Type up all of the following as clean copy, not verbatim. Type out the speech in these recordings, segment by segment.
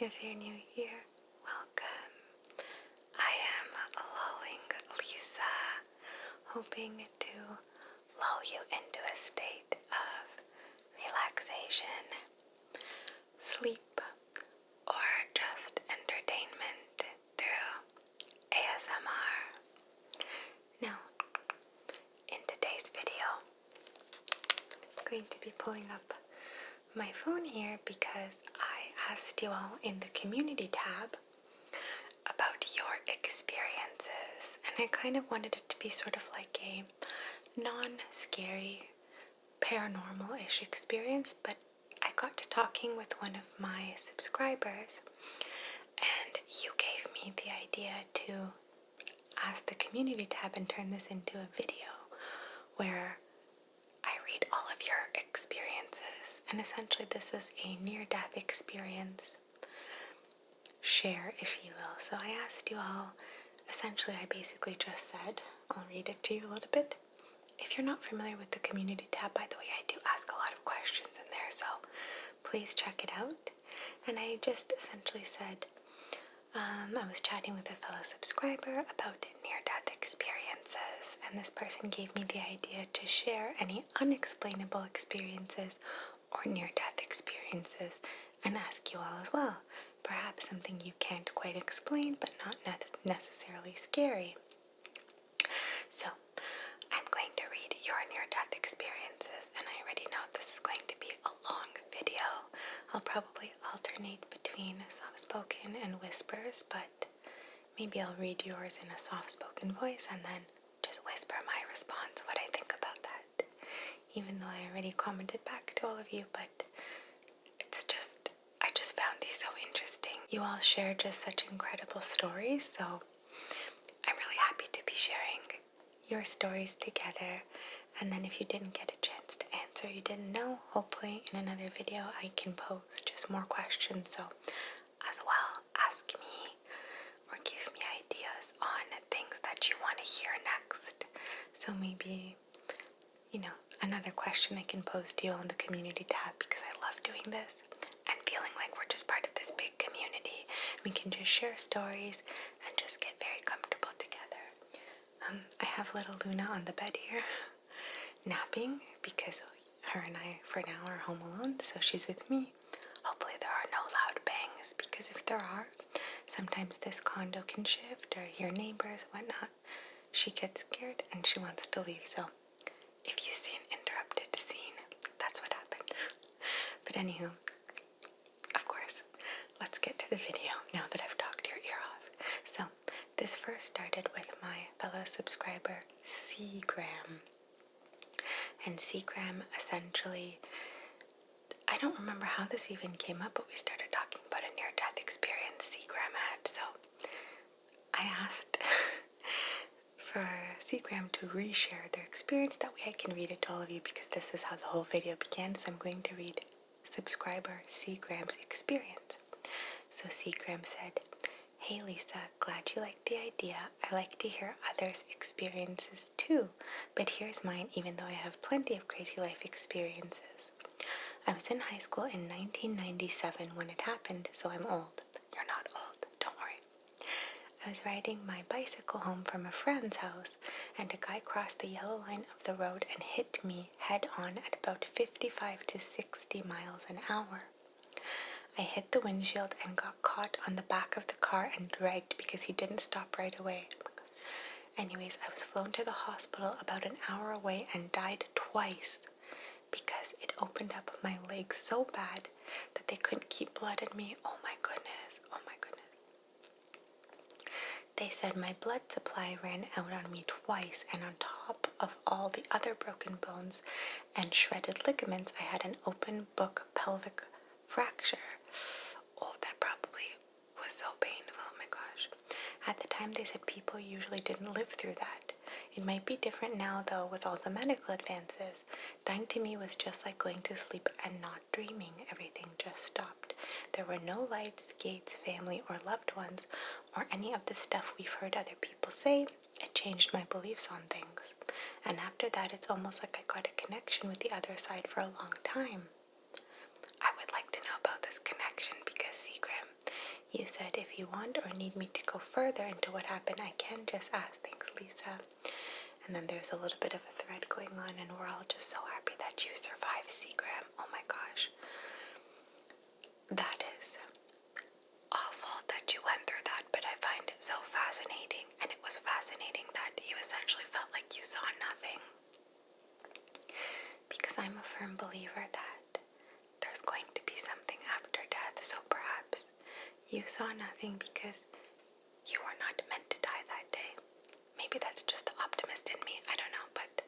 If you're new here, welcome. I am lulling Lisa, hoping to lull you into a state of relaxation, sleep, or just entertainment through ASMR. Now, in today's video, I'm going to be pulling up my phone here because I asked you all in the community tab about your experiences, and I kind of wanted it to be sort of like a non-scary paranormal-ish experience, but I got to talking with one of my subscribers and you gave me the idea to ask the community tab and turn this into a video where I read all of your experiences, and essentially this is a near-death experience share, if you will. So I asked you all, essentially I basically just said, I'll read it to you a little bit. If you're not familiar with the community tab, by the way, I do ask a lot of questions in there, so please check it out. And I just essentially said, I was chatting with a fellow subscriber about near-death experiences, and this person gave me the idea to share any unexplainable experiences or near-death experiences and ask you all as well. Perhaps something you can't quite explain, but not necessarily scary. So, I'm going to read your near-death experiences, and I already know this is going to be a long video. I'll probably alternate between soft-spoken and whispers, but maybe I'll read yours in a soft-spoken voice and then just whisper my response, what I think about that. Even though I already commented back to all of you, but I just found these so interesting. You all share just such incredible stories, so I'm really happy to be sharing your stories together. And then if you didn't get a chance to answer, you didn't know, hopefully in another video I can pose just more questions. So as well, ask me or give me ideas on things that you want to hear next. So maybe, another question I can pose to you on the community tab, because I love doing this and feeling like we're just part of this big community. We can just share stories and just get very comfortable together. I have little Luna on the bed here, napping, because her and I, for now, are home alone, so she's with me. Hopefully there are no loud bangs, because if there are, sometimes this condo can shift or hear neighbors, whatnot. She gets scared and she wants to leave, so if you see an interrupted scene, that's what happened. But anywho, of course, let's get to the video now that I've talked your ear off. So, this first started with my fellow subscriber, Seagram. And Seagram essentially, I don't remember how this even came up, but we started talking about a near-death experience Seagram had. So, I asked for Seagram to reshare their experience. That way I can read it to all of you, because this is how the whole video began. So I'm going to read subscriber Seagram's experience. So Seagram said, "Hey Lisa, glad you like the idea. I like to hear others' experiences too, but here's mine, even though I have plenty of crazy life experiences. I was in high school in 1997 when it happened, so I'm old." You're not old, don't worry. "I was riding my bicycle home from a friend's house, and a guy crossed the yellow line of the road and hit me head on at about 55 to 60 miles an hour. I hit the windshield and got caught on the back of the car and dragged because he didn't stop right away. Anyways, I was flown to the hospital about an hour away and died twice because it opened up my legs so bad that they couldn't keep blood in me. Oh my goodness, oh my goodness. They said my blood supply ran out on me twice, and on top of all the other broken bones and shredded ligaments, I had an open book pelvic fracture." Oh, that probably was so painful. Oh my gosh. "At the time, they said people usually didn't live through that. It might be different now, though, with all the medical advances. Dying to me was just like going to sleep and not dreaming. Everything just stopped. There were no lights, gates, family, or loved ones, or any of the stuff we've heard other people say. It changed my beliefs on things. And after that, it's almost like I got a connection with the other side for a long time." I would like to know about this connection, because Seagram, You said if you want or need me to go further into what happened, I can just ask. Thanks, Lisa. And then there's a little bit of a thread going on, and we're all just so happy that you survived, Seagram. Oh my gosh. That is awful that you went through that, but I find it so fascinating. And it was fascinating that you essentially felt like you saw nothing. Because I'm a firm believer that there's going to be something after death, so perhaps you saw nothing because you were not meant to die that day. Maybe that's just the optimist in me, I don't know, but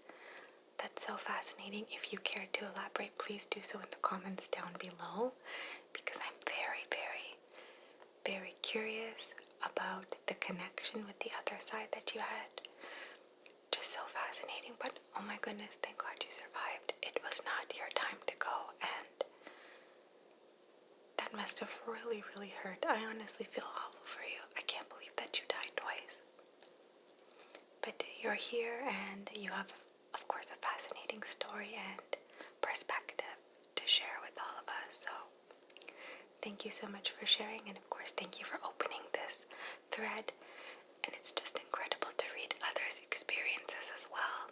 that's so fascinating. If you care to elaborate, please do so in the comments down below, because I'm very, very, very curious about the connection with the other side that you had. Just so fascinating, but oh my goodness, thank God you survived. It was not your time to go, and that must have really, really hurt. I honestly feel awful for you. I can't believe that you died twice. But you're here, and you have, of course, a fascinating story and perspective to share with all of us. So thank you so much for sharing, and of course, thank you for opening this thread. And it's just incredible to read others' experiences as well.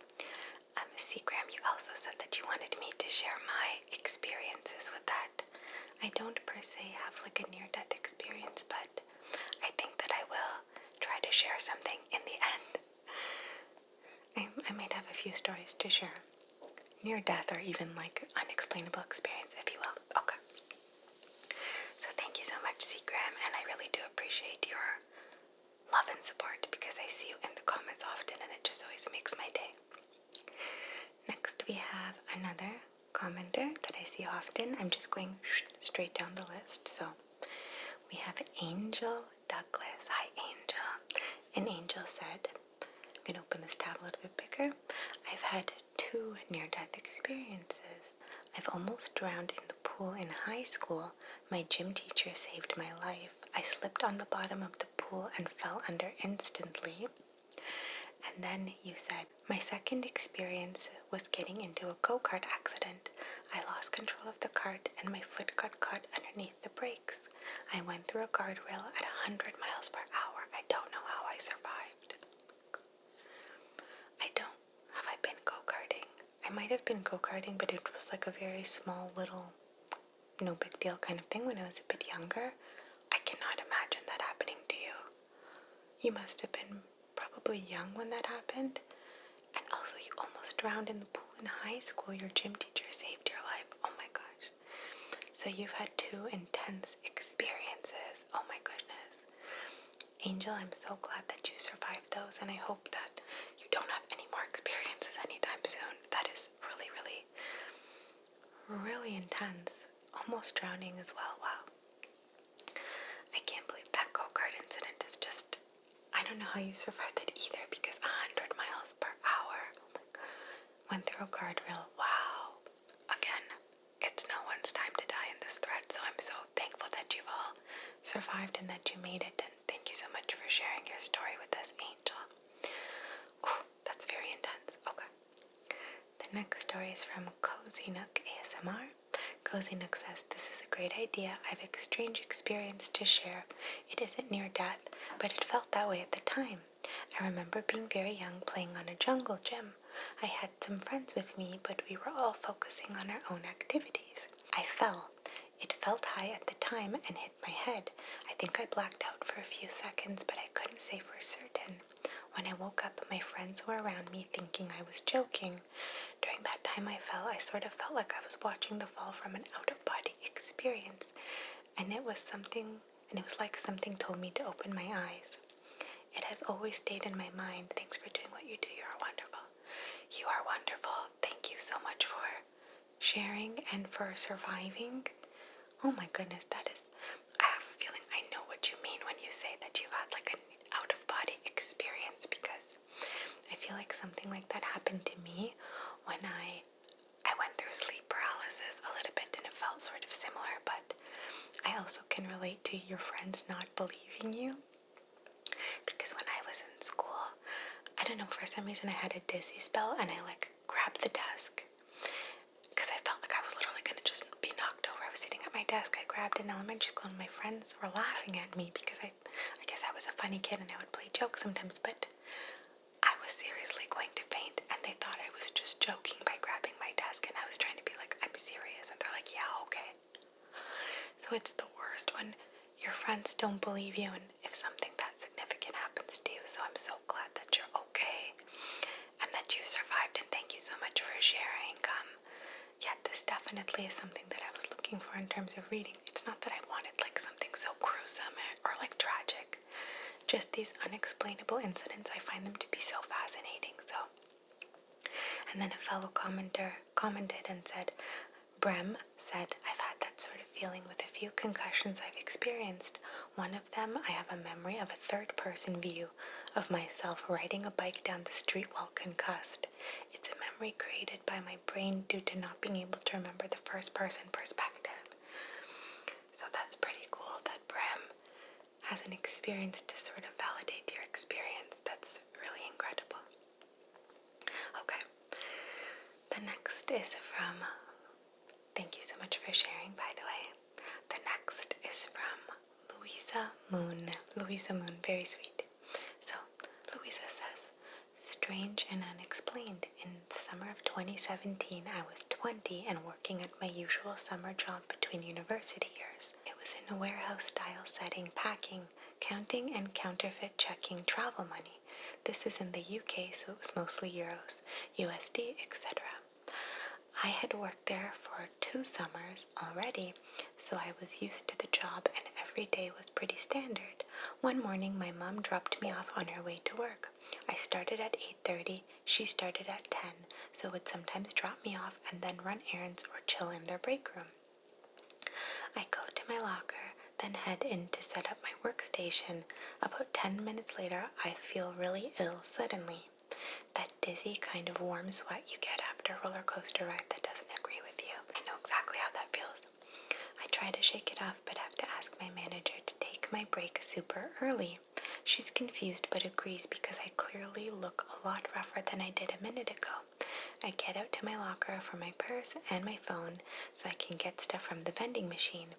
Seagram, you also said that you wanted me to share my experiences with that. I don't per se have like a near-death experience, but I think that I will try to share something in the end. I might have a few stories to share. Near-death or even like unexplainable experience, if you will. Okay. So thank you so much, Seagram, and I really do appreciate your love and support because I see you in the comments often and it just always makes my day. Next we have another commenter that I see often. I'm just going straight down the list. So we have Angel Douglas. Hi, Angel. And Angel said, I'm going to open this tab a little bit bigger. I've had 2 near-death experiences. I've almost drowned in the pool in high school. My gym teacher saved my life. I slipped on the bottom of the pool and fell under instantly. And then you said, my second experience was getting into a go-kart accident. I lost control of the cart and my foot got caught underneath the brakes. I went through a guardrail at 100 miles per hour. I don't know how I survived. Have I been go-karting? I might have been go-karting, but it was like a very small little, no big deal kind of thing when I was a bit younger. I cannot imagine that happening to you. You must have been probably young when that happened. And also you almost drowned in the pool in high school. Your gym teacher saved your life. Oh my gosh. So you've had 2 intense experiences. Oh my goodness. Angel, I'm so glad that you survived those, and I hope that you don't have any more experiences anytime soon. That is really, really, really intense. Almost drowning as well. Wow. I can't believe that go-kart incident is just, I don't know how you survived it either, because 100 miles per hour. Oh my God. Went through a guardrail. Wow. Again, it's no one's time to die in this thread, so I'm so thankful that you've all survived and that you made it, and thank you so much for sharing your story with us, Angel. Ooh, that's very intense. Okay. The next story is from Cozy Nook ASMR. Cozy Nook says, this is a great idea. I have a strange experience to share. It isn't near death, but it felt that way at the time. I remember being very young playing on a jungle gym. I had some friends with me, but we were all focusing on our own activities. I fell. It felt high at the time and hit my head. I think I blacked out for a few seconds, but I couldn't say for certain. When I woke up, my friends were around me thinking I was joking. During that time I fell, I sort of felt like I was watching the fall from an out-of-body experience, and it was like something told me to open my eyes. It has always stayed in my mind. Thanks for doing what you do. You are wonderful. You are wonderful. Thank you so much for sharing and for surviving. Oh my goodness, I have a feeling I know what you mean when you say that you've had like an out-of-body experience, because I feel like something like that happened to me when I went through sleep paralysis a little bit, and it felt sort of similar, but I also can relate to your friends not believing you, because when I was in school, I don't know, for some reason I had a dizzy spell, and I like grabbed the desk because I felt like I was literally going to just be knocked over. I was sitting at my desk. I grabbed an elementary school and my friends were laughing at me because I guess I was a funny kid and I would play jokes sometimes, but I was seriously going to faint and they thought I was just joking by grabbing my desk, and I was trying to be like, I'm serious, and they're like, yeah, okay. So it's the worst when your friends don't believe you and if something that significant happens to you. So I'm so glad that you're okay and that you survived, and thank you so much for sharing. Yeah, this definitely is something that I was looking for in terms of reading. It's not that I wanted like something so gruesome or like tragic. Just these unexplainable incidents, I find them to be so fascinating. So, and then a fellow commenter commented and said, Brem said, I've had that sort of feeling with a few concussions I've experienced. One of them, I have a memory of a third-person view of myself riding a bike down the street while concussed. It's a memory created by my brain due to not being able to remember the first-person perspective. So that's pretty cool that Brem has an experience to sort of validate your experience. That's really incredible. Okay, the next is from... Thank you so much for sharing, by the way. The next is from Louisa Moon. Louisa Moon, very sweet. So, Louisa says, strange and unexplained. In the summer of 2017, I was 20 and working at my usual summer job between university years. It was in a warehouse-style setting, packing, counting and counterfeit checking travel money. This is in the UK, so it was mostly euros, USD, etc. I had worked there for 2 summers already, so I was used to the job and every day was pretty standard. One morning my mom dropped me off on her way to work. I started at 8:30, she started at 10, so would sometimes drop me off and then run errands or chill in their break room. I go to my locker, then head in to set up my workstation. About 10 minutes later, I feel really ill suddenly. That dizzy kind of warm sweat you get after a roller coaster ride that doesn't agree with you. I know exactly how that feels. I try to shake it off but have to ask my manager to take my break super early. She's confused but agrees because I clearly look a lot rougher than I did a minute ago. I get out to my locker for my purse and my phone so I can get stuff from the vending machine.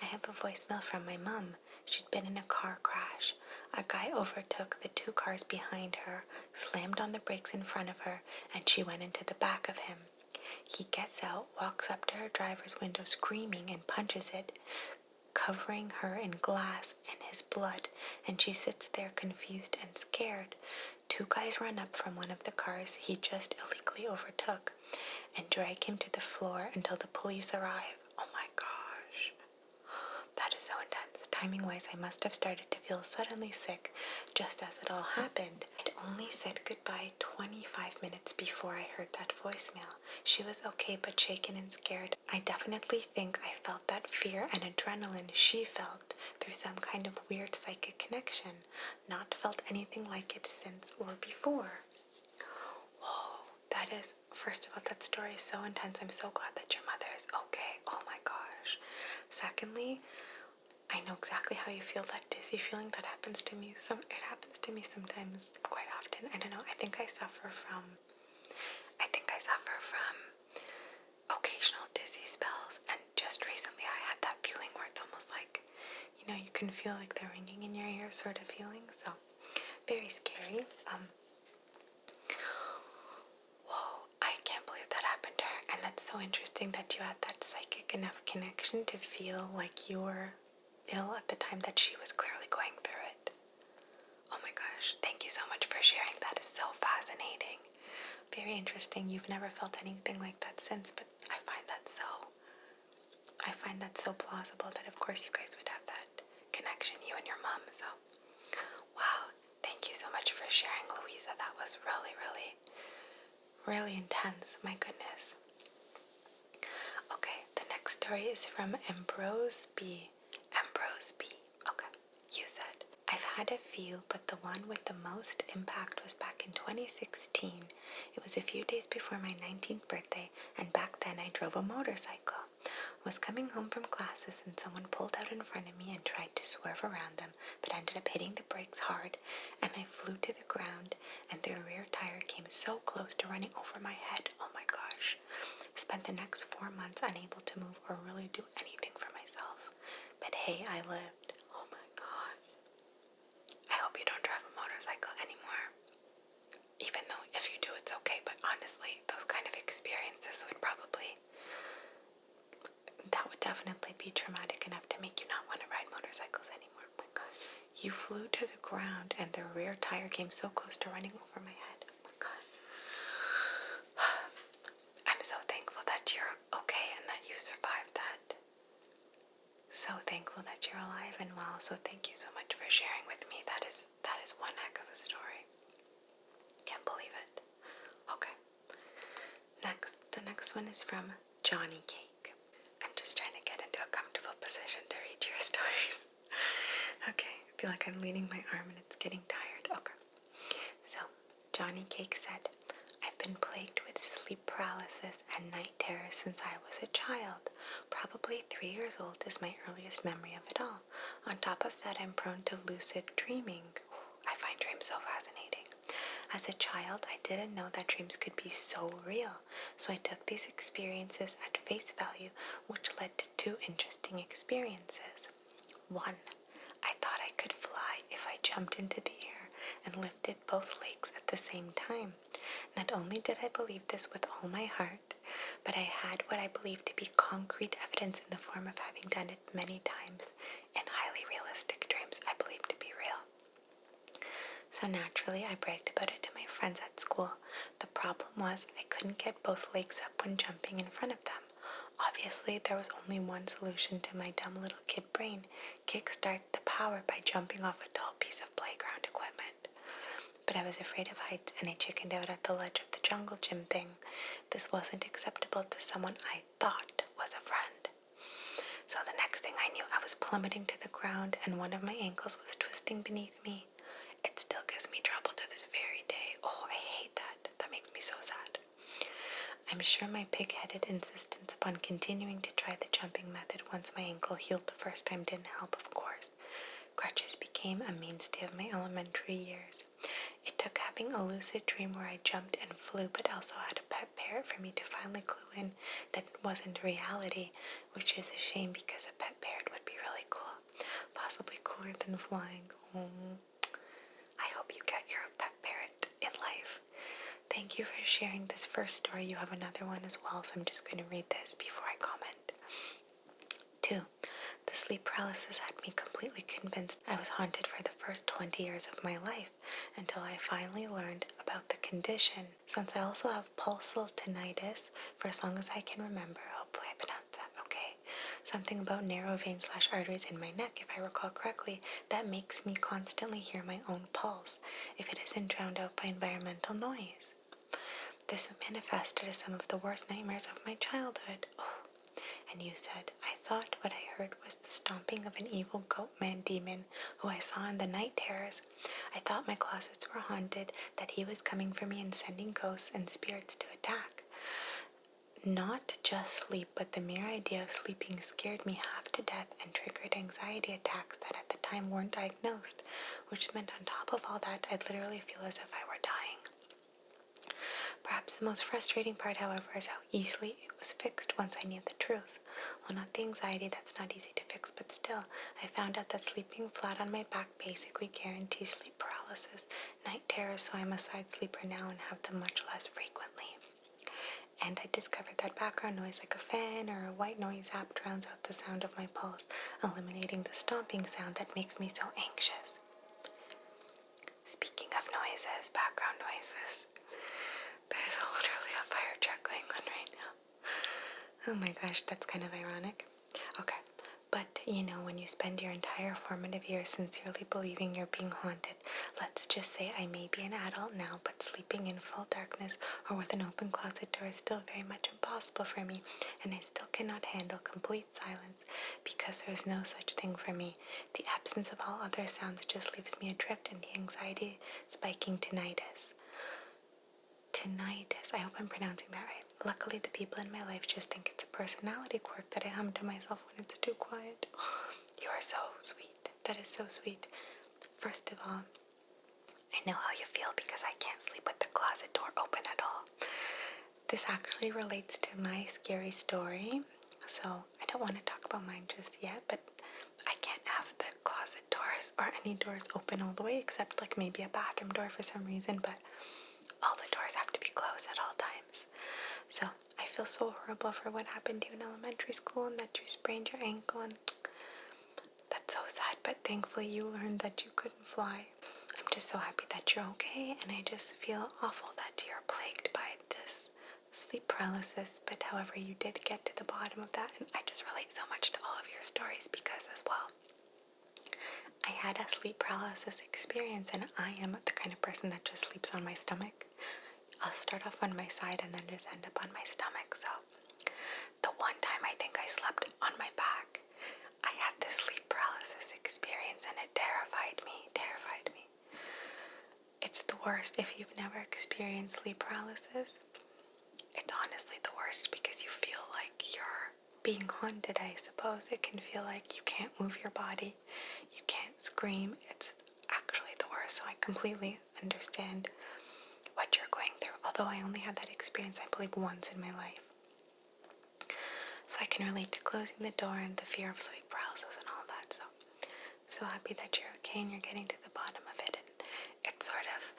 I have a voicemail from my mom. She'd been in a car crash. A guy overtook the 2 cars behind her, slammed on the brakes in front of her, and she went into the back of him. He gets out, walks up to her driver's window screaming and punches it, covering her in glass and his blood, and she sits there confused and scared. 2 guys run up from one of the cars he just illegally overtook and drag him to the floor until the police arrive. Oh my gosh. That is so intense. Timing-wise, I must have started to feel suddenly sick just as it all happened. I'd only said goodbye 25 minutes before I heard that voicemail. She was okay but shaken and scared. I definitely think I felt that fear and adrenaline she felt through some kind of weird psychic connection. Not felt anything like it since or before. Whoa, that is, first of all, that story is so intense. I'm so glad that your mother is okay. Oh my gosh. Secondly, I know exactly how you feel, that dizzy feeling. That happens to me. It happens to me sometimes, quite often. I don't know. I think I suffer from occasional dizzy spells, and just recently I had that feeling where it's almost like, you can feel like the ringing in your ears sort of feeling. So very scary. Whoa, I can't believe that happened to her. And that's so interesting that you had that psychic enough connection to feel like you were ill at the time that she was clearly going through it. Oh my gosh, thank you so much for sharing. That is so fascinating. Very interesting. You've never felt anything like that since, but I find that so plausible that of course you guys would have that connection, you and your mom. So wow, thank you so much for sharing, Louisa. That was really, really, really intense. My goodness. Okay, the next story is from Ambrose B. Ambrose B. Okay, you said, I've had a few, but the one with the most impact was back in 2016. It was a few days before my 19th birthday, and back then I drove a motorcycle. Was coming home from classes and someone pulled out in front of me and tried to swerve around them, but ended up hitting the brakes hard, and I flew to the ground, and their rear tire came so close to running over my head. Oh my gosh. Spent the next 4 months unable to move or really do anything hey, I lived. Oh my god. I hope you don't drive a motorcycle anymore. Even though if you do, it's okay, but honestly, those kind of experiences that would definitely be traumatic enough to make you not want to ride motorcycles anymore. Oh my god. You flew to the ground and the rear tire came so close to running over my head. Oh my god. I'm so thankful that you're okay and that you survived that. So thankful that you're alive and well. So thank you so much for sharing with me. That is one heck of a story. Can't believe it. Okay. The next one is from Johnny Cake. I'm just trying to get into a comfortable position to read your stories. Okay, I feel like I'm leaning my arm and it's getting tired. Okay. So, Johnny Cake said, I've been plagued with sleep paralysis and night terrors since I was a child. Probably 3 years old is my earliest memory of it all. On top of that, I'm prone to lucid dreaming. I find dreams so fascinating. As a child, I didn't know that dreams could be so real, so I took these experiences at face value, which led to 2 interesting experiences. 1. I thought I could fly if I jumped into the air and lifted both legs at the same time. Not only did I believe this with all my heart, but I had what I believed to be concrete evidence in the form of having done it many times in highly realistic dreams I believed to be real. So naturally, I bragged about it to my friends at school. The problem was I couldn't get both legs up when jumping in front of them. Obviously, there was only one solution to my dumb little kid brain: kickstart the power by jumping off a tall piece of playground equipment. But I was afraid of heights and I chickened out at the ledge of the jungle gym thing. This wasn't acceptable to someone I thought was a friend. So the next thing I knew, I was plummeting to the ground and one of my ankles was twisting beneath me. It still gives me trouble to this very day. Oh, I hate that. That makes me so sad. I'm sure my pig-headed insistence upon continuing to try the jumping method once my ankle healed the first time didn't help, of course. Crutches became a mainstay of my elementary years. It took having a lucid dream where I jumped and flew but also had a pet parrot for me to finally clue in that it wasn't reality, which is a shame because a pet parrot would be really cool. Possibly cooler than flying. Oh. I hope you get your pet parrot in life. Thank you for sharing this first story. You have another one as well, so I'm just going to read this before I comment. 2. The sleep paralysis had me completely convinced I was haunted for the first 20 years of my life, until I finally learned about the condition. Since I also have pulsal tinnitus for as long as I can remember, hopefully I pronounced that okay, something about narrow veins/arteries in my neck, if I recall correctly, that makes me constantly hear my own pulse, if it isn't drowned out by environmental noise. This manifested as some of the worst nightmares of my childhood. Oh. And you said, I thought what I heard was the stomping of an evil goat-man demon who I saw in the night terrors. I thought my closets were haunted, that he was coming for me and sending ghosts and spirits to attack. Not just sleep, but the mere idea of sleeping scared me half to death and triggered anxiety attacks that at the time weren't diagnosed, which meant on top of all that, I'd literally feel as if I were dying. Perhaps the most frustrating part, however, is how easily it was fixed once I knew the truth. Well, not the anxiety, that's not easy to fix, but still, I found out that sleeping flat on my back basically guarantees sleep paralysis, night terrors, so I'm a side sleeper now and have them much less frequently. And I discovered that background noise like a fan or a white noise app drowns out the sound of my pulse, eliminating the stomping sound that makes me so anxious. Speaking of noises, background noises, there's literally a fire truck going on right now. Oh my gosh, that's kind of ironic. Okay, but when you spend your entire formative years sincerely believing you're being haunted, let's just say I may be an adult now, but sleeping in full darkness or with an open closet door is still very much impossible for me, and I still cannot handle complete silence because there's no such thing for me. The absence of all other sounds just leaves me adrift in the anxiety spiking tinnitus. Tinnitus. I hope I'm pronouncing that right. Luckily, the people in my life just think it's a personality quirk that I hum to myself when it's too quiet. You are so sweet. That is so sweet. First of all, I know how you feel because I can't sleep with the closet door open at all. This actually relates to my scary story, so I don't want to talk about mine just yet, but I have the closet doors or any doors open all the way except like maybe a bathroom door for some reason, but all the doors have to be closed at all times. So I feel so horrible for what happened to you in elementary school and that you sprained your ankle, and that's so sad, but thankfully you learned that you couldn't fly. I'm just so happy that you're okay, and I just feel awful that you're plagued by this sleep paralysis, but however you did get to the bottom of that, and I just relate so much to all of your stories because as well, I had a sleep paralysis experience, and I am the kind of person that just sleeps on my stomach. I'll start off on my side and then just end up on my stomach. So the one time I think I slept on my back, I had this sleep paralysis experience and it terrified me. It's the worst if you've never experienced sleep paralysis. It's honestly the worst because you feel like you're being haunted, I suppose. It can feel like you can't move your body, you can't scream. It's actually the worst, so I completely understand what you're going through, although I only had that experience, I believe, once in my life. So I can relate to closing the door and the fear of sleep paralysis and all that. So I'm so happy that you're okay and you're getting to the bottom of it. And it's sort of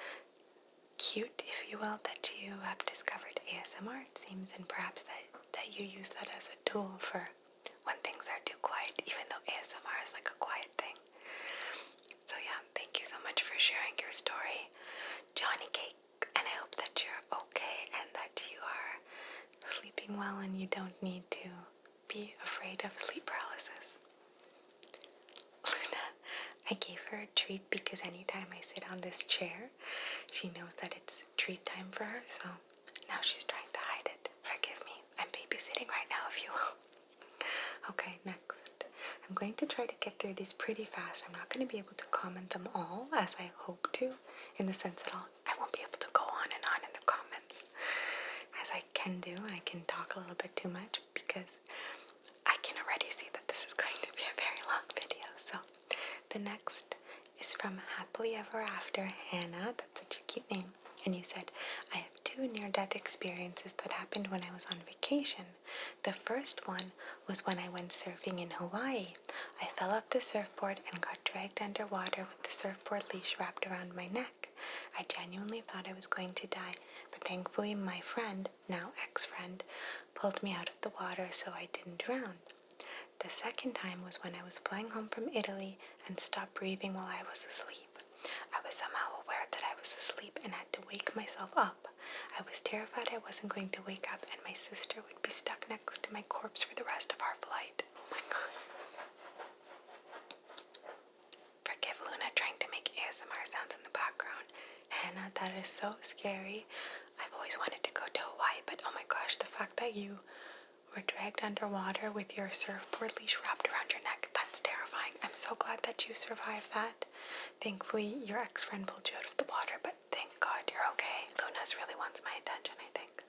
cute, if you will, that you have discovered ASMR, it seems, and perhaps that you use that as a tool for when things are too quiet, even though ASMR is like a quiet thing. So yeah, thank you so much for sharing your story, Johnny Cake, and I hope that you're okay and that you are sleeping well and you don't need to be afraid of sleep paralysis. Luna, I gave her a treat because anytime I sit on this chair, she knows that it's treat time for her, so now she's trying to hide it. Forgive me. I'm babysitting right now, if you will. Okay, next. I'm going to try to get through these pretty fast. I'm not going to be able to comment them all as I hope to, in the sense that I won't be able to go on and on in the comments. As I can do, I can talk a little bit too much because I can already see that this is going to be a very long video. So the next is from Happily Ever After, Hannah. That's such a cute name. And you said, I have 2 near-death experiences that happened when I was on vacation. The first one was when I went surfing in Hawaii. I fell off the surfboard and got dragged underwater with the surfboard leash wrapped around my neck. I genuinely thought I was going to die, but thankfully my friend, now ex-friend, pulled me out of the water so I didn't drown. The second time was when I was flying home from Italy and stopped breathing while I was asleep. I was somehow aware that I was asleep and had to wake myself up. I was terrified I wasn't going to wake up and my sister would be stuck next to my corpse for the rest of our flight. Oh my god. Forgive Luna trying to make ASMR sounds in the background. Hannah, that is so scary. I've always wanted to go to Hawaii, but oh my gosh, the fact that you were dragged underwater with your surfboard leash wrapped around your neck, that's terrifying. I'm so glad that you survived that. Thankfully, your ex-friend pulled you out of the water, but thank God you're okay. Luna's really wants my attention, I think.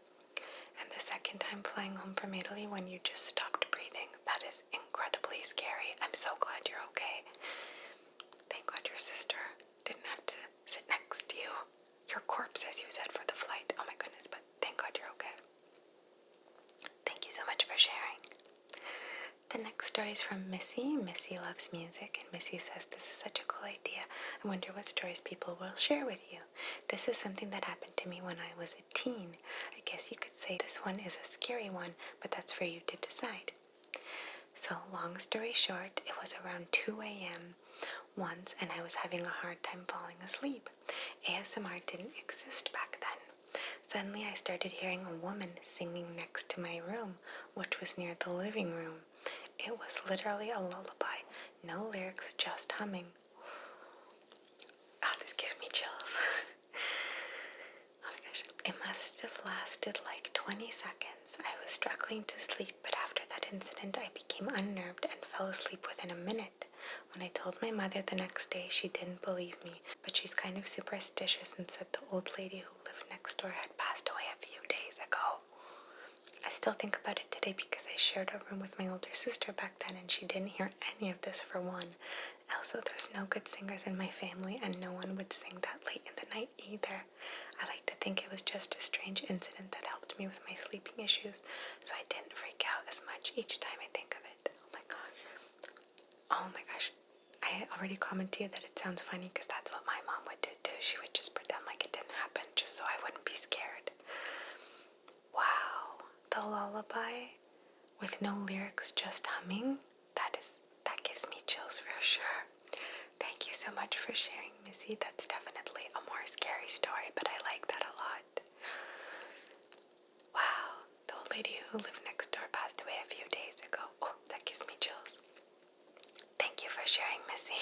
And the second time flying home from Italy when you just stopped breathing, that is incredibly scary. I'm so glad you're okay. Thank God your sister didn't have to sit next to you. Your corpse, as you said, for the flight. Oh my goodness, but thank God you're okay. Thank you so much for sharing. The next story is from Missy. Missy loves music, and Missy says, this is such a cool idea. I wonder what stories people will share with you. This is something that happened to me when I was a teen. I guess you could say this one is a scary one, but that's for you to decide. So, long story short, it was around 2 a.m. once, and I was having a hard time falling asleep. ASMR didn't exist back then. Suddenly, I started hearing a woman singing next to my room, which was near the living room. It was literally a lullaby. No lyrics, just humming. Ah, this gives me chills. Oh my gosh. It must have lasted like 20 seconds. I was struggling to sleep, but after that incident, I became unnerved and fell asleep within a minute. When I told my mother the next day, she didn't believe me, but she's kind of superstitious and said the old lady who lived next door had passed away a few days ago. I still think about it today because I shared a room with my older sister back then and she didn't hear any of this for one. Also, there's no good singers in my family and no one would sing that late in the night either. I like to think it was just a strange incident that helped me with my sleeping issues, so I didn't freak out as much each time I think of it. Oh my gosh. I already commented to you that it sounds funny because that's what my mom would do too. She would just pretend like it didn't happen just so I wouldn't be scared. Wow, the lullaby with no lyrics, just humming, that gives me chills for sure. Thank you so much for sharing, Missy. That's definitely a more scary story, but I like that a lot. Wow, the old lady who lived next door passed away a few days ago. Oh, that gives me chills. Thank you for sharing, Missy.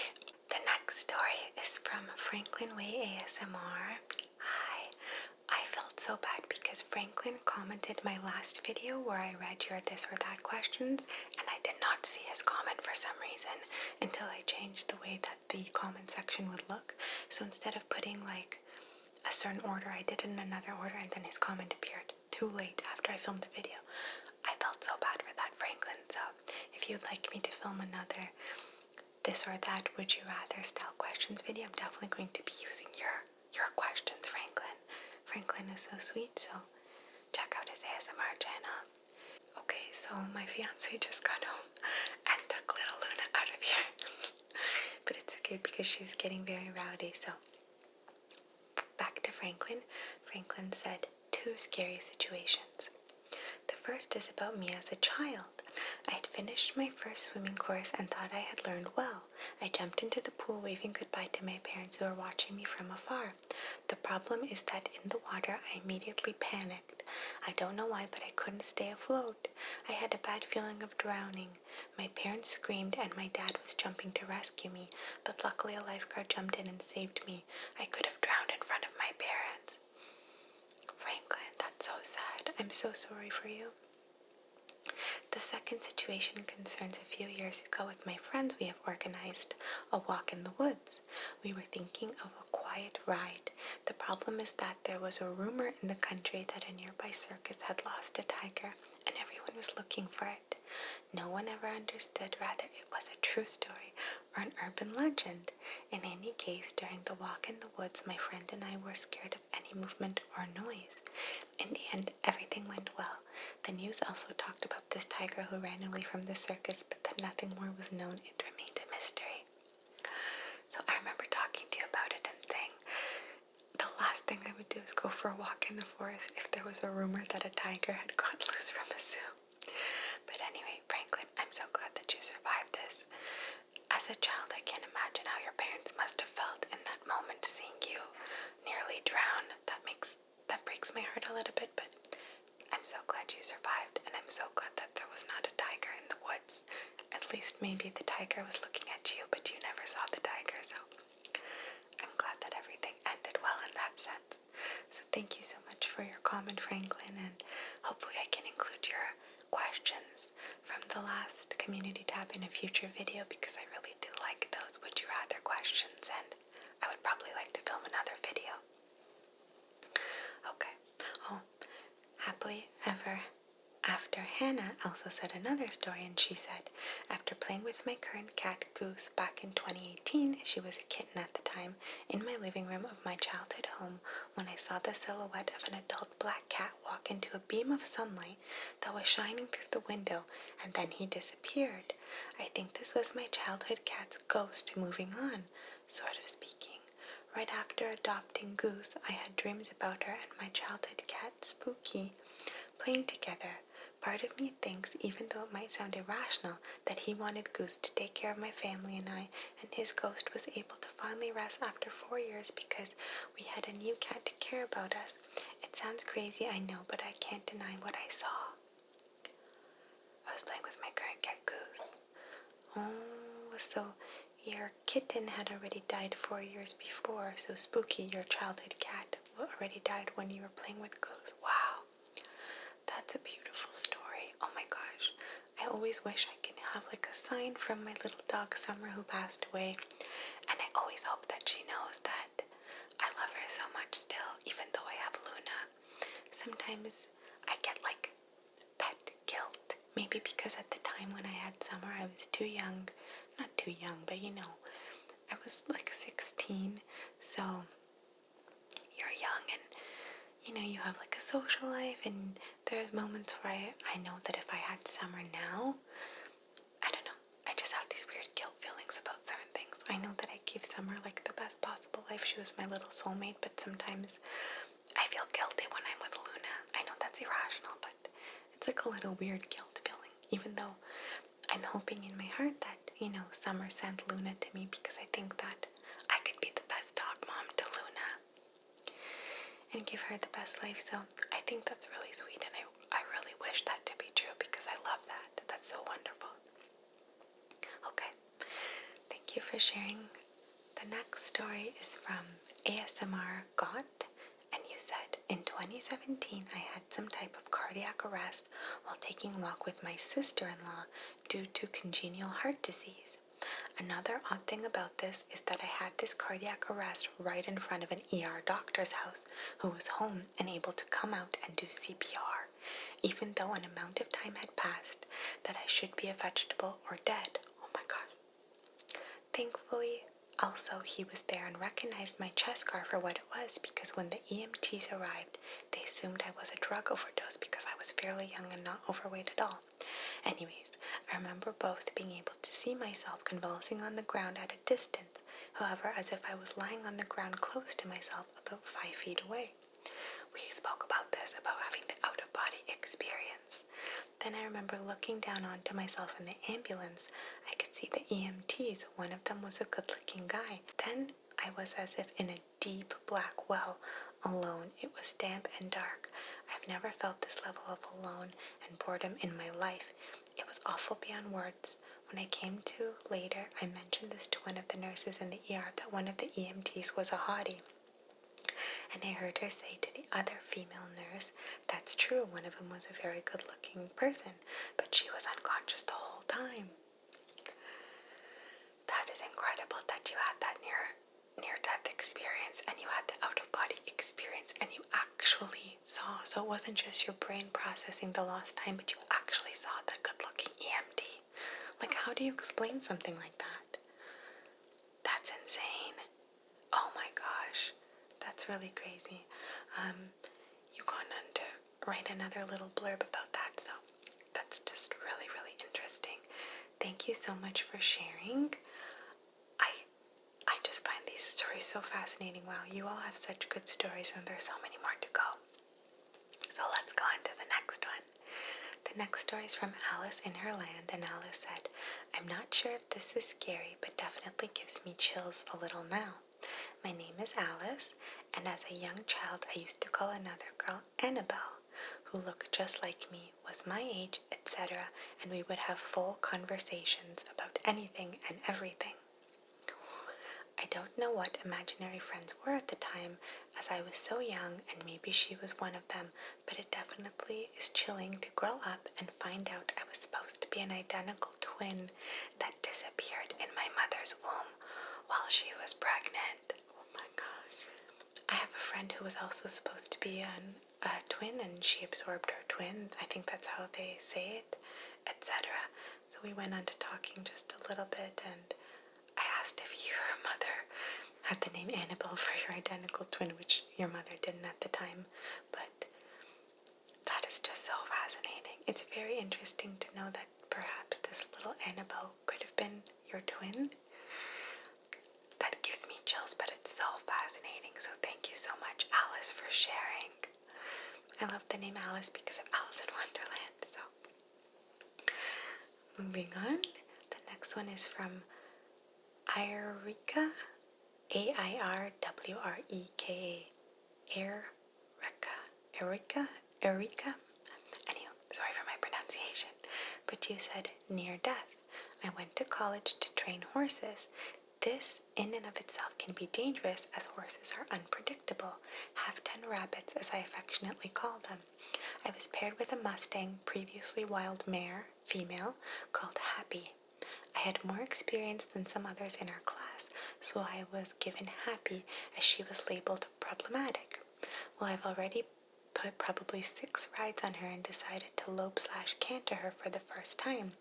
The next story is from Franklin Way ASMR. Hi. I felt so bad because Franklin commented my last video where I read your this or that questions, and I did not see his comment for some reason until I changed the way that the comment section would look. So instead of putting like a certain order, I did it in another order, and then his comment appeared too late after I filmed the video. I felt so bad for that, Franklin. So if you'd like me to film another this or that would you rather style questions video, I'm definitely going to be using your questions, Franklin. Franklin is so sweet, so check out his ASMR channel. Okay, so my fiance just got home and took little Luna out of here. But it's okay because she was getting very rowdy, so back to Franklin. Franklin said 2 scary situations. The first is about me as a child. I had finished my first swimming course and thought I had learned well. I jumped into the pool waving goodbye to my parents who were watching me from afar. The problem is that in the water I immediately panicked. I don't know why, but I couldn't stay afloat. I had a bad feeling of drowning. My parents screamed and my dad was jumping to rescue me, but luckily a lifeguard jumped in and saved me. I could have drowned in front of my parents. Franklin, that's so sad. I'm so sorry for you. The second situation concerns a few years ago with my friends. We have organized a walk in the woods. We were thinking of a quiet ride. The problem is that there was a rumor in the country that a nearby circus had lost a tiger and everyone was looking for it. No one ever understood whether it was a true story or an urban legend. In any case, during the walk in the woods, my friend and I were scared of any movement or noise. In the end, everything went well. The news also talked about this tiger who ran away from the circus, but then nothing more was known. It remained a mystery. So I remember talking to you about it and saying the last thing I would do is go for a walk in the forest if there was a rumor that a tiger had got loose from a zoo. But anyway, Franklin, I'm so glad that you survived this. As a child, I can't imagine how your parents must have felt in that moment seeing you nearly drown. That breaks my heart a little bit, but I'm so glad you survived, and I'm so glad that there was not a tiger in the woods. At least maybe the tiger was looking at you, but you never saw the tiger, so I'm glad that everything ended well in that sense. So thank you so much for your comment, Franklin, and hopefully I can include your questions from the last community tab in a future video because I really do like those would you rather questions, and I would probably like to film another video. Okay. Oh, happily ever after, Hannah also said another story, and she said, after playing with my current cat Goose back in 2018, she was a kitten at the time, in my living room of my childhood home, when I saw the silhouette of an adult black cat walk into a beam of sunlight that was shining through the window, and then he disappeared. I think this was my childhood cat's ghost moving on, sort of speaking. Right after adopting Goose, I had dreams about her and my childhood cat, Spooky, playing together. Part of me thinks, even though it might sound irrational, that he wanted Goose to take care of my family and I, and his ghost was able to finally rest after 4 years because we had a new cat to care about us. It sounds crazy, I know, but I can't deny what I saw. I was playing with my current cat, Goose. Oh, so your kitten had already died 4 years before, so Spooky, your childhood cat, already died when you were playing with Goose. Wow, that's a beautiful story. Oh my gosh, I always wish I could have like a sign from my little dog Summer who passed away, and I always hope that she knows that I love her so much still, even though I have Luna. Sometimes I get like pet guilt, maybe because at the time when I had Summer I was too young. Not too young, but you know, I was like 16, so you're young and you know, you have like a social life, and there's moments where I know that if I had Summer now, I don't know, I just have these weird guilt feelings about certain things I know that I gave Summer like the best possible life. She was my little soulmate, but sometimes I feel guilty when I'm with Luna. I know that's irrational, but it's like a little weird guilt feeling, even though I'm hoping in my heart that, Summer sent Luna to me because I think that I could be the best dog mom to Luna and give her the best life. So I think that's really sweet, and I really wish that to be true because I love that. That's so wonderful. Okay, thank you for sharing. The next story is from ASMR Got, and you said, in 2017 I had some type of cardiac arrest while taking a walk with my sister-in-law due to congenital heart disease. Another odd thing about this is that I had this cardiac arrest right in front of an ER doctor's house who was home and able to come out and do CPR, even though an amount of time had passed that I should be a vegetable or dead. Oh my gosh. Thankfully, also, he was there and recognized my chest scar for what it was because when the EMTs arrived, they assumed I was a drug overdose because I was fairly young and not overweight at all. Anyways, I remember both being able to see myself convulsing on the ground at a distance, however, as if I was lying on the ground close to myself about 5 feet away. We spoke about this, about having the out-of-body experience. Then I remember looking down onto myself in the ambulance. I could see the EMTs. One of them was a good-looking guy. Then I was as if in a deep black well, alone. It was damp and dark. I've never felt this level of alone and boredom in my life. It was awful beyond words. When I came to later, I mentioned this to one of the nurses in the ER that one of the EMTs was a hottie. And I heard her say to the other female nurse, that's true, one of them was a very good-looking person, but she was unconscious the whole time. That is incredible that you had that near-death experience, and you had the out-of-body experience, and you actually saw. So it wasn't just your brain processing the lost time, but you actually saw the good-looking EMT. Like, how do you explain something like that? That's insane. Oh my gosh. That's really crazy. You gone on to write another little blurb about that, so that's just really, really interesting. Thank you so much for sharing. I just find these stories so fascinating. Wow, you all have such good stories, and there's so many more to go. So let's go on to the next one. The next story is from Alice in her land, and Alice said, I'm not sure if this is scary, but definitely gives me chills a little now. My name is Alice, and as a young child I used to call another girl Annabelle, who looked just like me, was my age, etc., and we would have full conversations about anything and everything. I don't know what imaginary friends were at the time, as I was so young, and maybe she was one of them, but it definitely is chilling to grow up and find out I was supposed to be an identical twin that disappeared in my mother's womb while she was pregnant. Oh my gosh. I have a friend who was also supposed to be a twin, and she absorbed her twin. I think that's how they say it, etc. So we went on to talking just a little bit, and I asked if your mother had the name Annabelle for your identical twin, which your mother didn't at the time, but that is just so fascinating. It's very interesting to know that perhaps this little Annabelle could have been your twin. That gives me chills, but it's so fascinating. So thank you so much, Alice, for sharing. I love the name Alice because of Alice in Wonderland. So moving on, the next one is from Irika, Airwreka. Erika. Anyway, sorry for my pronunciation. But you said near death. I went to college to train horses. This, in and of itself, can be dangerous as horses are unpredictable, half-ton rabbits as I affectionately call them. I was paired with a Mustang, previously wild mare, female, called Happy. I had more experience than some others in our class, so I was given Happy as she was labeled problematic. Well, I've already put probably 6 rides on her and decided to lope/canter her for the first time.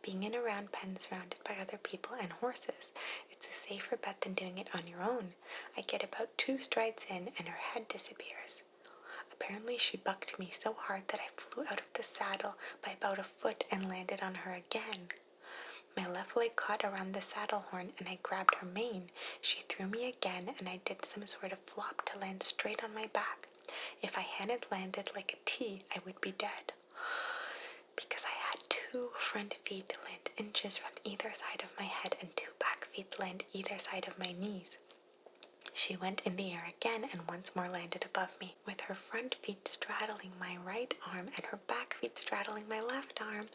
Being in a round pen surrounded by other people and horses, it's a safer bet than doing it on your own. I get about 2 strides in and her head disappears. Apparently she bucked me so hard that I flew out of the saddle by about a foot and landed on her again. My left leg caught around the saddle horn and I grabbed her mane. She threw me again and I did some sort of flop to land straight on my back. If I hadn't landed like a T, I would be dead. Because I had 2 front feet land inches from either side of my head and 2 back feet land either side of my knees. She went in the air again and once more landed above me, with her front feet straddling my right arm and her back feet straddling my left arm.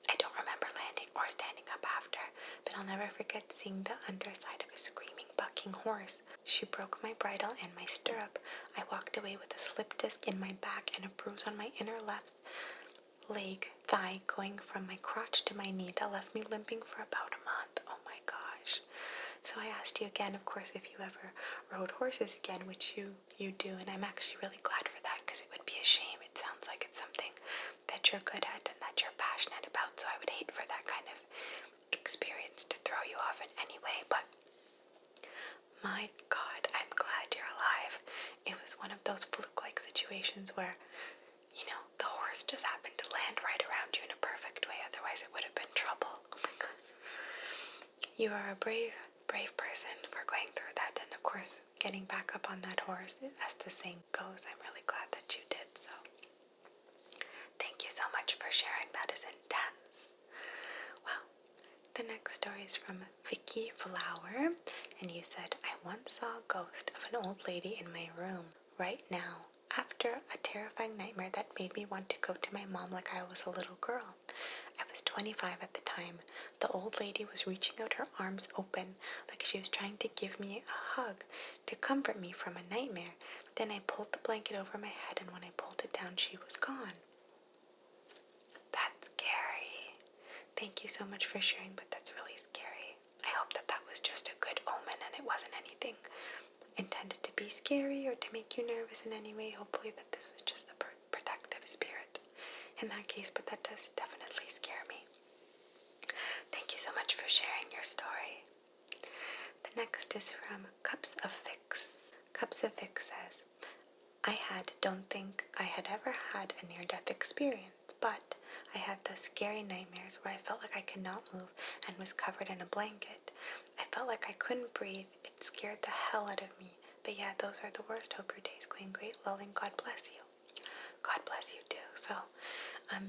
I don't remember landing or standing up after, but I'll never forget seeing the underside of a screaming, bucking horse. She broke my bridle and my stirrup. I walked away with a slip disc in my back and a bruise on my inner left leg, thigh, going from my crotch to my knee that left me limping for about a month. Oh my gosh. So I asked you again, of course, if you ever rode horses again, which you do, and I'm actually really glad for that because it would be a shame. It sounds like it's something that you're good at and that you're passionate about, so I would hate for that kind of experience to throw you off in any way, but my God, I'm glad you're alive. It was one of those fluke-like situations where, the horse just happened to land right around you in a perfect way, otherwise it would have been trouble. Oh my God. You are a brave person for going through that, and of course, getting back up on that horse, as the saying goes. I'm really glad that you did so. Thank you so much for sharing. That is intense. Well, the next story is from Vicky Flower, and you said, I once saw a ghost of an old lady in my room right now, after a terrifying nightmare that made me want to go to my mom like I was a little girl. I was 25 at the time. The old lady was reaching out her arms open, like she was trying to give me a hug, to comfort me from a nightmare. Then I pulled the blanket over my head, and when I pulled it down, she was gone. That's scary. Thank you so much for sharing, but that's really scary. I hope that that was just a good omen and it wasn't anything intended to be scary or to make you nervous in any way. Hopefully that this was just a protective spirit in that case, but that does definitely scare me. Thank you so much for sharing your story. The next is from Cups of Vix. Cups of Vix says, don't think I had ever had a near-death experience, but I had those scary nightmares where I felt like I could not move and was covered in a blanket. I felt like I couldn't breathe. It scared the hell out of me. But yeah, those are the worst. Hope your day's going great, lolling. God bless you. God bless you too. So,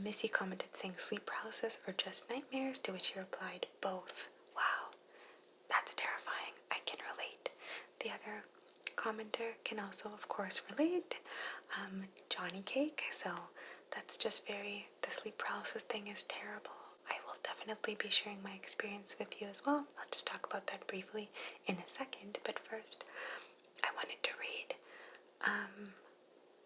Missy commented saying sleep paralysis or just nightmares, to which he replied, both. Wow, that's terrifying. I can relate. The other commenter can also, of course, relate. Johnny Cake. So that's just the sleep paralysis thing is terrible. I will definitely be sharing my experience with you as well. I'll just talk about that briefly in a second. But first, I wanted to read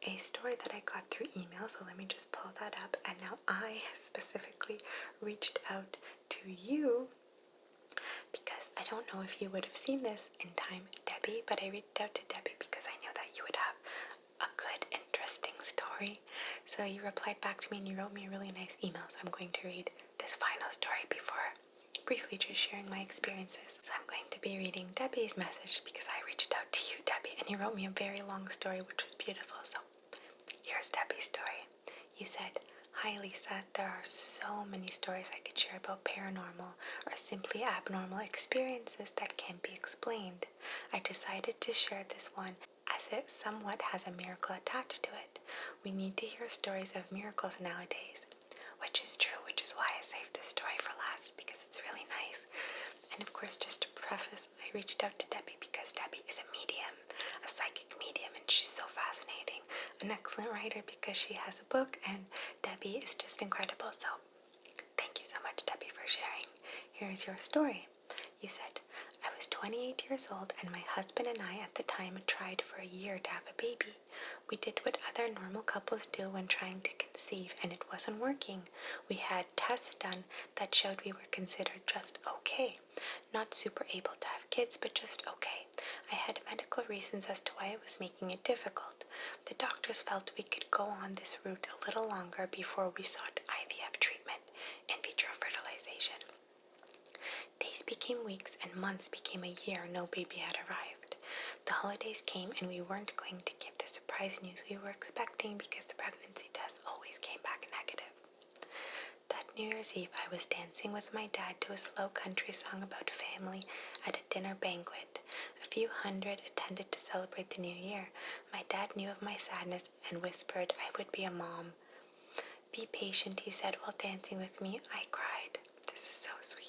a story that I got through email. So let me just pull that up. And now I specifically reached out to you because I don't know if you would have seen this in time, Debbie, but I reached out to Debbie because I knew that you would have a good, interesting story. So you replied back to me and you wrote me a really nice email. So I'm going to read this final story before briefly just sharing my experiences. So I'm going to be reading Debbie's message because I reached out to you, Debbie, and you wrote me a very long story, which was beautiful. So here's Debbie's story. You said, hi Lisa, there are so many stories I could share about paranormal or simply abnormal experiences that can't be explained. I decided to share this one as it somewhat has a miracle attached to it. We need to hear stories of miracles nowadays, which is true, which is why I saved this story for last because it's really nice. And of course, just to preface, I reached out to Debbie because Debbie is a medium, a psychic medium, and she's so fascinating. An excellent writer because she has a book, and Debbie is just incredible. So thank you so much, Debbie, for sharing. Here's your story. You said, I was 28 years old and my husband and I at the time tried for a year to have a baby. We did what other normal couples do when trying to conceive and it wasn't working. We had tests done that showed we were considered just okay. Not super able to have kids, but just okay. I had medical reasons as to why it was making it difficult. The doctors felt we could go on this route a little longer before we sought IVF treatment, in vitro fertilization. Days became weeks and months became a year. No baby had arrived. The holidays came and we weren't going to give the surprise news we were expecting because the pregnancy test always came back negative. That New Year's Eve, I was dancing with my dad to a slow country song about family at a dinner banquet. A few hundred attended to celebrate the new year. My dad knew of my sadness and whispered I would be a mom. Be patient, he said while dancing with me. I cried. This is so sweet.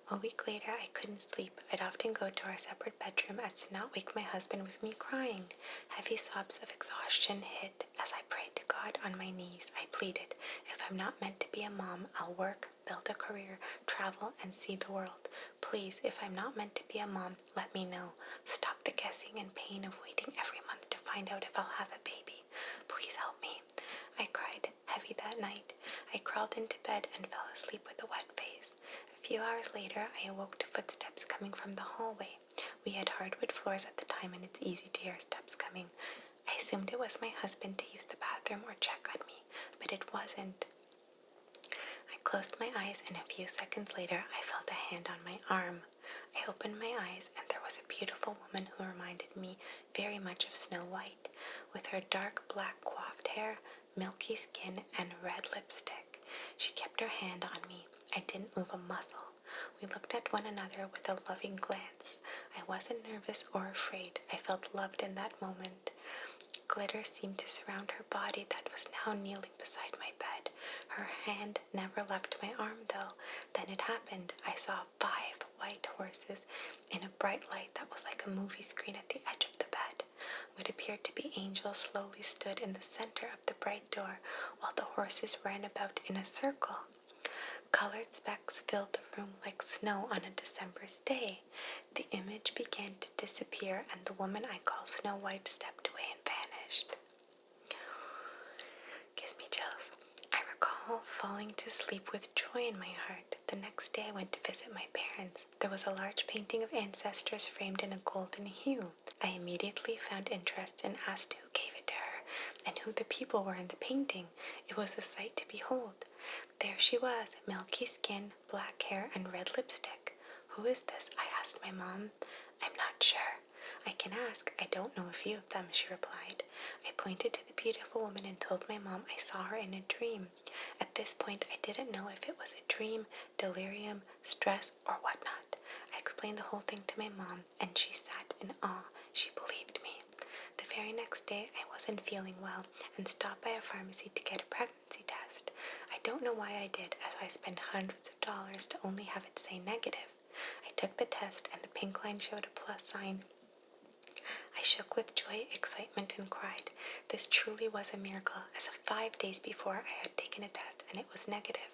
A week later, I couldn't sleep. I'd often go to our separate bedroom as to not wake my husband with me crying. Heavy sobs of exhaustion hit as I prayed to God on my knees. I pleaded, if I'm not meant to be a mom, I'll work, build a career, travel, and see the world. Please, if I'm not meant to be a mom, let me know. Stop the guessing and pain of waiting every month to find out if I'll have a baby. Please help me. I cried heavy that night. I crawled into bed and fell asleep with a wet face. A few hours later, I awoke to footsteps coming from the hallway. We had hardwood floors at the time, and it's easy to hear steps coming. I assumed it was my husband to use the bathroom or check on me, but it wasn't. I closed my eyes, and a few seconds later, I felt a hand on my arm. I opened my eyes, and there was a beautiful woman who reminded me very much of Snow White, with her dark black coiffed hair, milky skin, and red lipstick. She kept her hand on me. I didn't move a muscle. We looked at one another with a loving glance. I wasn't nervous or afraid. I felt loved in that moment. Glitter seemed to surround her body that was now kneeling beside my bed. Her hand never left my arm, though. Then it happened. I saw 5 white horses in a bright light that was like a movie screen at the edge of the bed. What appeared to be angels slowly stood in the center of the bright door, while the horses ran about in a circle. Colored specks filled the room like snow on a December's day. The image began to disappear, and the woman I call Snow White stepped away and vanished. Gives me chills. I recall falling to sleep with joy in my heart. The next day I went to visit my parents. There was a large painting of ancestors framed in a golden hue. I immediately found interest and asked who gave it to her and who the people were in the painting. It was a sight to behold. There she was, milky skin, black hair, and red lipstick. Who is this? I asked my mom. I'm not sure. I can ask. I don't know a few of them, she replied. I pointed to the beautiful woman and told my mom I saw her in a dream. At this point, I didn't know if it was a dream, delirium, stress, or whatnot. I explained the whole thing to my mom, and she sat in awe. She believed me. The very next day, I wasn't feeling well and stopped by a pharmacy to get a pregnancy test. I don't know why I did, as I spent hundreds of dollars to only have it say negative. I took the test, and the pink line showed a plus sign. I shook with joy, excitement, and cried. This truly was a miracle, as 5 days before I had taken a test and it was negative.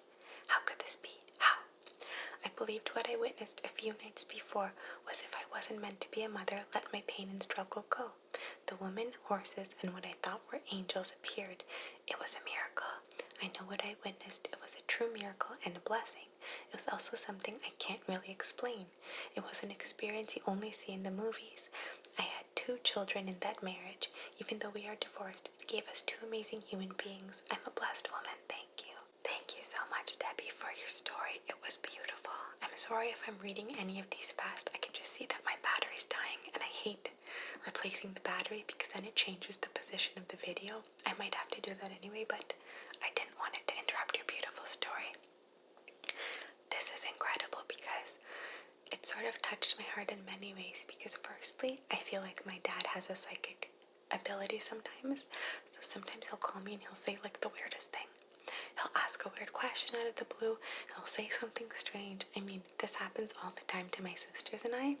How could this be? How? I believed what I witnessed a few nights before was if I wasn't meant to be a mother, let my pain and struggle go. The women, horses, and what I thought were angels appeared. It was a miracle. I know what I witnessed. It was a true miracle and a blessing. It was also something I can't really explain. It was an experience you only see in the movies. I had 2 children in that marriage. Even though we are divorced, it gave us 2 amazing human beings. I'm a blessed woman. Thank you. Thank you so much, Debbie, for your story. It was beautiful. I'm sorry if I'm reading any of these fast. I can just see that my battery's dying, and I hate replacing the battery because then it changes the position of the video. I might have to do that anyway, but I didn't want it to interrupt your beautiful story. This is incredible because it sort of touched my heart in many ways because firstly, I feel like my dad has a psychic ability sometimes. So sometimes he'll call me and he'll say like the weirdest thing. He'll ask a weird question out of the blue. He'll say something strange. I mean, this happens all the time to my sisters and I.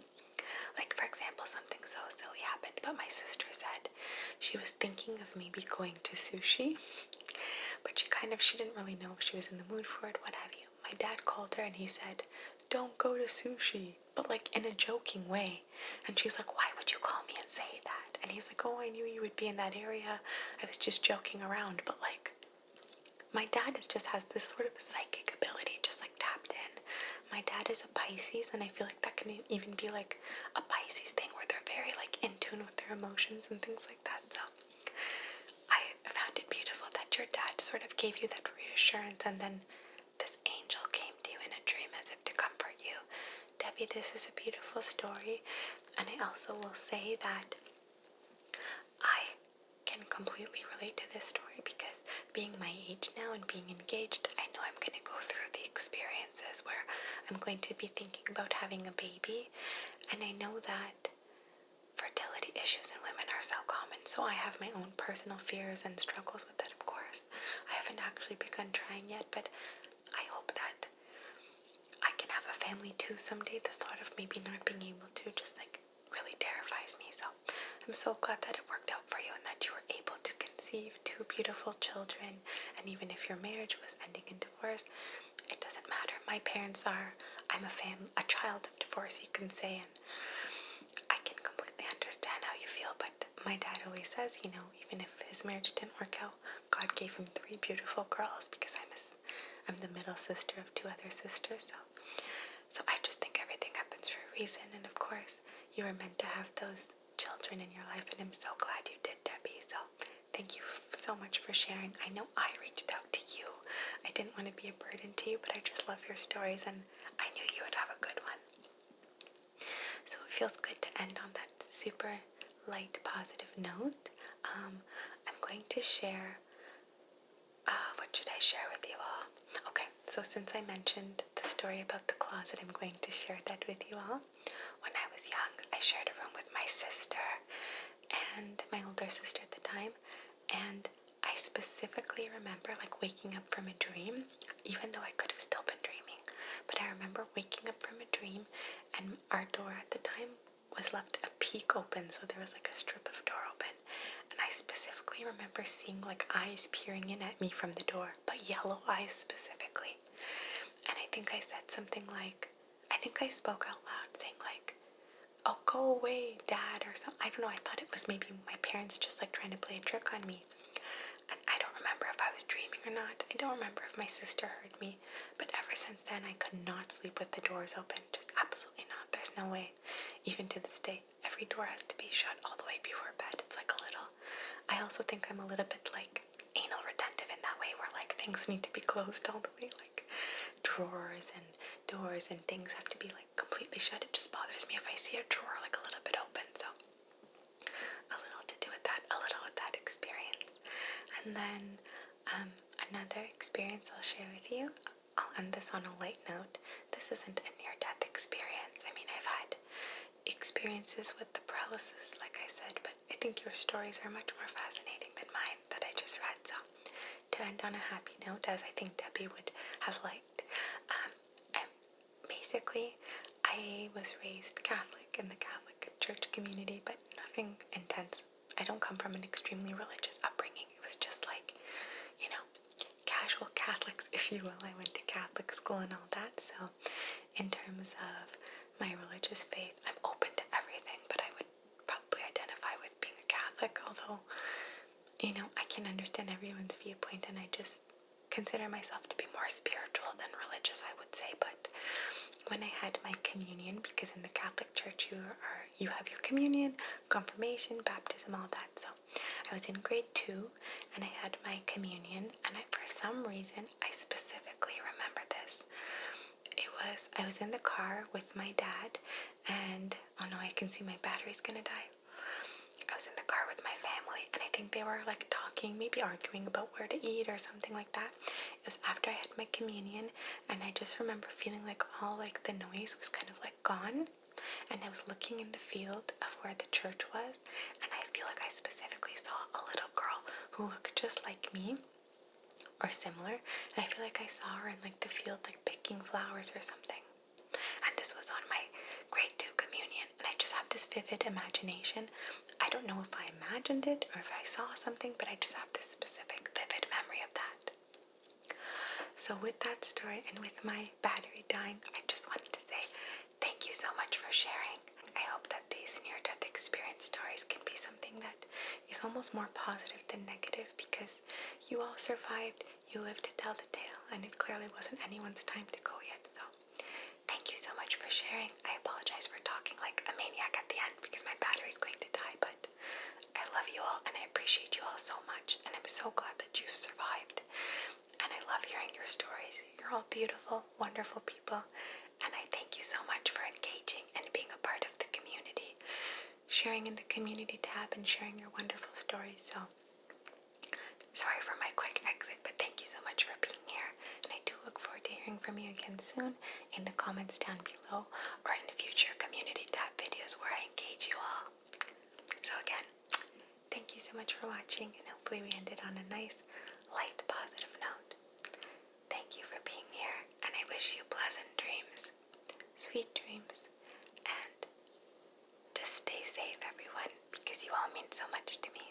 Like, for example, something so silly happened, but my sister said she was thinking of maybe going to sushi, but she didn't really know if she was in the mood for it, what have you. My dad called her and he said, don't go to sushi, but like in a joking way. And she's like, why would you call me and say that? And he's like, oh, I knew you would be in that area. I was just joking around, but like, my dad just has this sort of psychic ability, just like tapped in. My dad is a Pisces, and I feel like that can even be like a Pisces thing where they're very like in tune with their emotions and things like that. So I found it beautiful that your dad sort of gave you that reassurance, and then this angel came to you in a dream as if to comfort you. Debbie, this is a beautiful story, and I also will say that I can completely relate to this story because being my age now and being engaged, I know I'm where I'm going to be thinking about having a baby, and I know that fertility issues in women are so common, so I have my own personal fears and struggles with that, of course. I haven't actually begun trying yet, but I hope that I can have a family too someday. The thought of maybe not being able to just like really terrifies me. So I'm so glad that it worked out for you and that you were able to conceive two beautiful children. And even if your marriage was ending in divorce, it doesn't matter. My parents are, I'm a child of divorce, you can say, and I can completely understand how you feel. But my dad always says, even if his marriage didn't work out, God gave him three beautiful girls because I'm the middle sister of two other sisters. So I just think everything happens for a reason. And of course, you were meant to have those children in your life, and I'm so glad you did, Debbie. So thank you so much for sharing. I know I reached out to you. I didn't want to be a burden to you, but I just love your stories, and I knew you would have a good one. So it feels good to end on that super light, positive note. I'm going to share, what should I share with you all? Okay, so since I mentioned the story about the closet, I'm going to share that with you all. When I was young, I shared a room with my sister and my older sister at the time, and I specifically remember like waking up from a dream, even though I could have still been dreaming, but I remember waking up from a dream and our door at the time was left a peek open, so there was like a strip of door open, and I specifically remember seeing like eyes peering in at me from the door, but yellow eyes specifically. And I think I said something like, I think I spoke out loud saying like, "Oh, go away, Dad," or something. I don't know, I thought it was maybe my parents just like trying to play a trick on me. And I don't remember if I was dreaming or not. I don't remember if my sister heard me, but ever since then I could not sleep with the doors open. Just absolutely not. There's no way. Even to this day, every door has to be shut all the way before bed. It's like a little, I also think I'm a little bit like anal retentive in that way, where like things need to be closed all the way, like drawers and doors and things have to be like completely shut. It just bothers me if I see a drawer like a little bit open. So a little to do with that, a little with that experience. And then another experience I'll share with you. I'll end this on a light note. This isn't a near-death experience. I mean, I've had experiences with the paralysis, like I said, but I think your stories are much more fascinating than mine that I just read. So to end on a happy note, as I think Debbie would have liked, basically I was raised Catholic in the Catholic church community, but nothing intense. I don't come from an extremely religious upbringing. It was just like, casual Catholics, if you will. I went to Catholic school and all that. So in terms of my religious faith, I'm open to everything, but I would probably identify with being a Catholic, although, I can understand everyone's viewpoint, and I just consider myself to be more spiritual than religious, I would say. But when I had my communion, because in the Catholic Church you have your communion, confirmation, baptism, all that. So I was in grade 2 and I had my communion, and for some reason I specifically remember this. I was in the car with my dad, and oh no, I can see my battery's gonna die. I was in the car with my family, and I think they were like talking, maybe arguing about where to eat or something like that. It was after I had my communion, and I just remember feeling like all like the noise was kind of like gone, and I was looking in the field of where the church was, and I feel like I specifically saw a little girl who looked just like me or similar, and I feel like I saw her in like the field like picking flowers or something. And this was on my grade 2 communion, and I just have this vivid imagination. I don't know if I imagined it or if I saw something, but I just have this specific vivid memory of that. So with that story and with my battery dying, I just wanted to say thank you so much for sharing. I hope that these near-death experience stories can be something that is almost more positive than negative, because you all survived, you lived to tell the tale, and it clearly wasn't anyone's time to go yet. So thank you so much for sharing. I apologize for talking like a maniac at the end because my battery's going to die, but I love you all and I appreciate you all so much, and I'm so glad that you've survived. And I love hearing your stories. You're all beautiful, wonderful people, and I thank you so much for engaging and being a part of the community, sharing in the community tab and sharing your wonderful stories. So sorry for my quick exit, but thank you so much for being here, and I do look forward to hearing from you again soon in the comments down below or in future community tab videos where I engage you all. So again, thank you so much for watching, and hopefully we ended on a nice, light, positive note. Thank you for being here, and I wish you pleasant dreams, sweet dreams, and just stay safe, everyone, because you all mean so much to me.